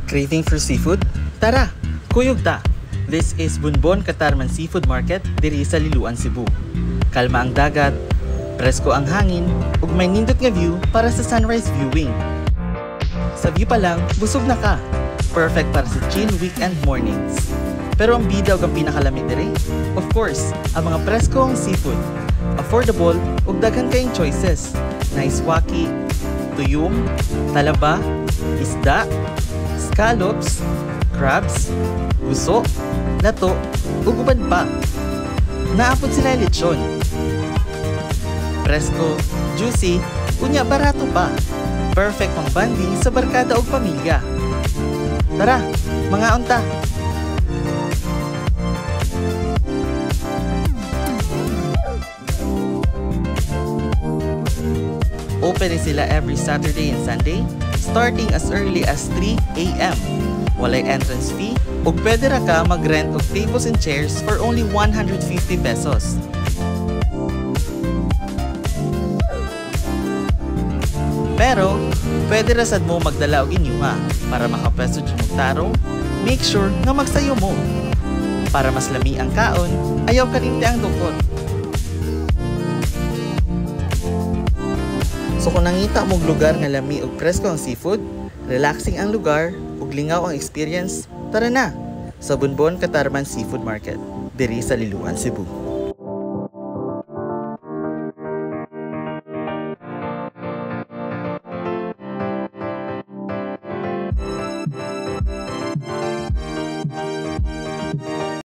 Craving for seafood? Tara, kuyog ta! This is Bunbon Katarman Seafood Market diri sa Liloan, Cebu. Kalma ang dagat, presko ang hangin, ug may nindot nga view para sa sunrise viewing. Sa view pa lang, busog na ka. Perfect para sa chill weekend mornings. Pero ang bida ug ang pinakalamig diri, of course, ang mga preskong seafood. Affordable ug daghan kayong choices. Nice waki, tuyong, talaba, isda, scallops, crabs, guso, lato, ug uban pa. Naapod sila lechon. Presko, juicy, unya barato pa. Perfect pang banding sa barkada o pamilya. Tara, mga unta! Open sila every Saturday and Sunday, starting as early as 3 a.m. Walay entrance fee, ug pwede ra ka mag-rent og tables and chairs for only 150 pesos. Pero, pwede ra sad mo magdala og inyuha para makapwesto jud mo tarong, make sure nga magsayo mo. Para mas lami ang kaon, ayaw kalimti ang dukot. So kung nangita mong lugar nga lami ug presko ang seafood, relaxing ang lugar ug lingaw ang experience, tara na sa Bunbon Katarman Seafood Market diri sa Liloan, Cebu.